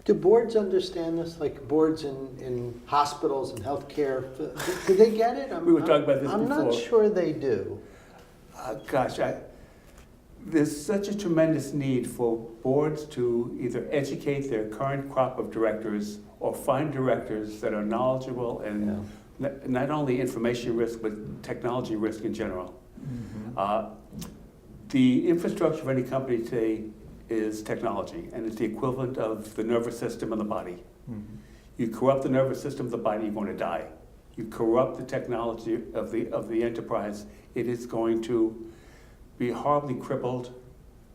Do boards understand this? Like boards in hospitals and healthcare, do they get it? We were talking about this I'm before. not sure they do. Gosh, there's such a tremendous need for boards to either educate their current crop of directors or find directors that are knowledgeable and not only information risk, but technology risk in general. Mm-hmm. The infrastructure of any company today is technology, and it's the equivalent of the nervous system of the body. Mm-hmm. You corrupt the nervous system of the body, you're going to die. You corrupt the technology of the enterprise, it is going to be horribly crippled,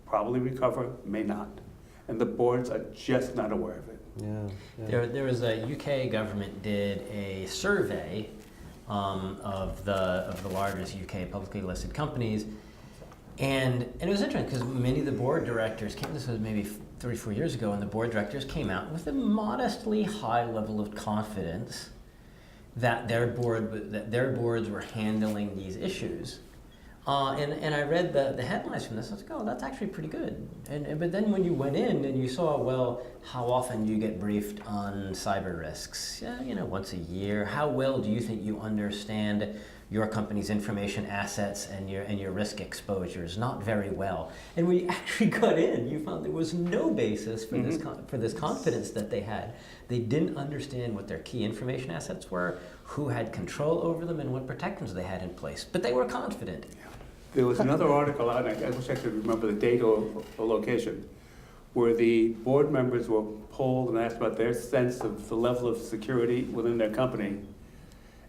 probably recover, may not. And the boards are just not aware of it. Yeah. There was a UK government did a survey of the largest UK publicly listed companies, and it was interesting because many of the board directors came. This was maybe 3-4 years ago, and the board directors came out with a modestly high level of confidence that their boards were handling these issues. And I read the headlines from this. I was like, oh, that's actually pretty good. But then when you went in and you saw, well, how often do you get briefed on cyber risks? Yeah, once a year. How well do you think you understand your company's information assets and your risk exposures? Not very well. And when you actually got in, you found there was no basis for this confidence that they had. They didn't understand what their key information assets were, who had control over them, and what protections they had in place. But they were confident. There was another article out, I wish I could remember the date or location, where the board members were polled and asked about their sense of the level of security within their company.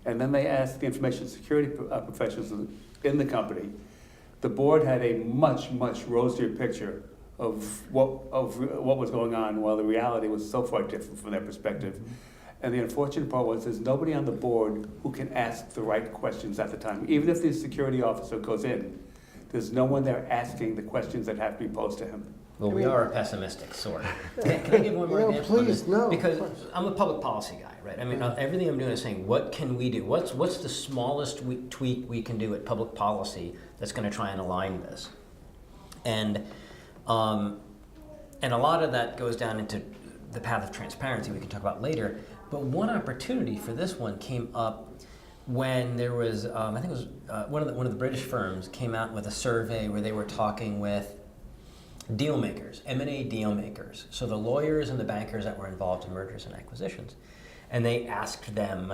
And then they asked the information security professionals in the company. The board had a much, much rosier picture of what was going on, while the reality was so far different from their perspective. Mm-hmm. And the unfortunate part was there's nobody on the board who can ask the right questions at the time. Even if the security officer goes in, there's no one there asking the questions that have to be posed to him. Well, we are a pessimistic sort. Can I give one more example? Please, no. Because I'm a public policy guy, right? I mean, everything I'm doing is saying, what can we do? What's the smallest tweak we can do at public policy that's going to try and align this? And a lot of that goes down into the path of transparency we can talk about later. But one opportunity for this one came up when there was, I think it was one of the British firms came out with a survey where they were talking with deal makers, M&A deal makers. So the lawyers and the bankers that were involved in mergers and acquisitions. And they asked them,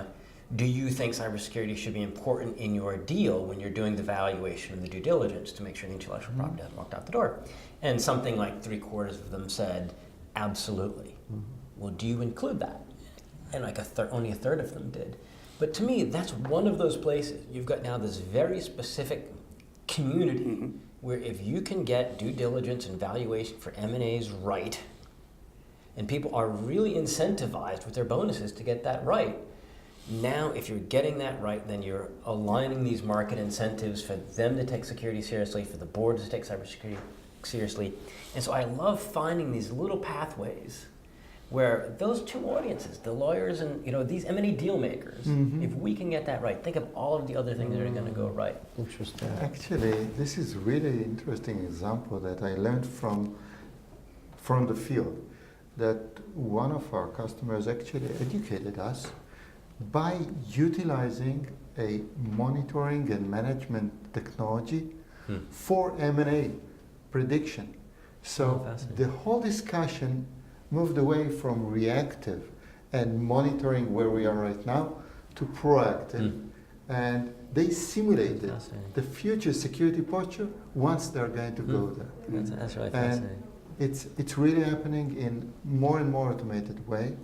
do you think cybersecurity should be important in your deal when you're doing the valuation and the due diligence to make sure the intellectual property hasn't walked out the door? And something like 3/4 of them said, absolutely. Well, do you include that? And like only a third of them did. But to me, that's one of those places. You've got now this very specific community where if you can get due diligence and valuation for M&As right, and people are really incentivized with their bonuses to get that right, now if you're getting that right, then you're aligning these market incentives for them to take security seriously, for the board to take cybersecurity seriously. And so I love finding these little pathways where those two audiences, the lawyers and these M&A deal makers, if we can get that right, think of all of the other things that are going to go right. Interesting. Actually, this is really interesting example that I learned from the field, that one of our customers actually educated us by utilizing a monitoring and management technology for M&A prediction. So the whole discussion moved away from reactive and monitoring where we are right now to proactive. And they simulated the future security posture once they're going to go there. That's really fascinating. And it's really happening in more and more automated way.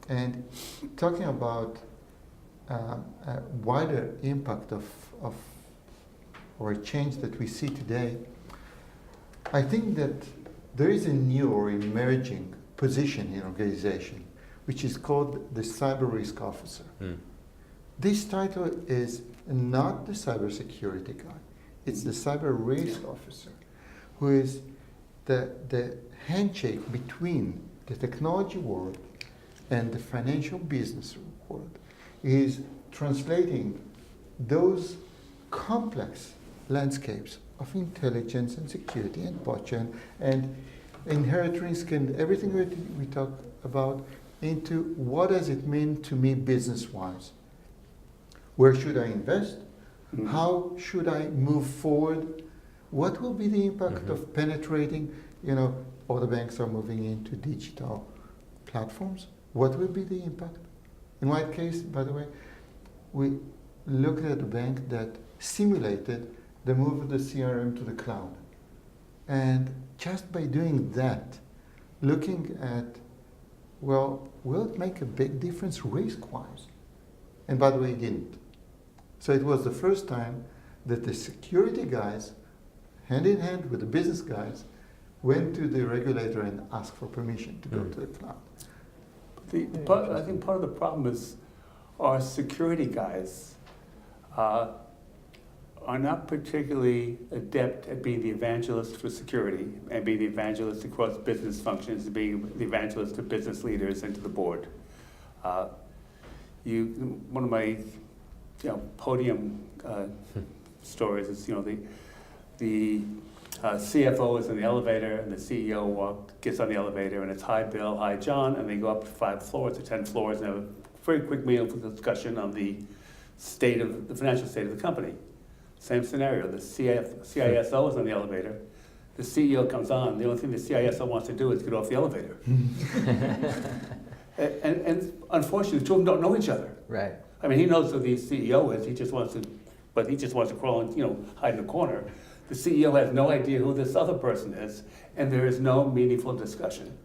And talking about a wider impact of or a change that we see today, I think that there is a new or emerging position in organization, which is called the cyber risk officer. This title is not the cybersecurity guy, it's the cyber risk officer, who is the handshake between the technology world and the financial business world, is translating those complex landscapes of intelligence and security and posture and inherent risk and everything we talk about into what does it mean to me business-wise? Where should I invest? Mhm. How should I move forward? What will be the impact of penetrating? All the banks are moving into digital platforms. What will be the impact? In my case, by the way, we looked at a bank that simulated the move of the CRM to the cloud. And just by doing that, looking at, well, will it make a big difference risk-wise? And by the way, it didn't. So it was the first time that the security guys, hand in hand with the business guys, went to the regulator and asked for permission to go to the cloud. I think part of the problem is our security guys are not particularly adept at being the evangelist for security and being the evangelist across business functions and being the evangelist to business leaders and to the board. One of my podium stories is the CFO is in the elevator and the CEO gets on the elevator and it's hi Bill, hi John, and they go up 5 floors or 10 floors and have a very quick meaningful discussion on the financial state of the company. Same scenario, the CISO is on the elevator, the CEO comes on, the only thing the CISO wants to do is get off the elevator. and unfortunately, the two of them don't know each other. Right. I mean, he knows who the CEO is, he just wants to crawl and, hide in a corner. The CEO has no idea who this other person is, and there is no meaningful discussion.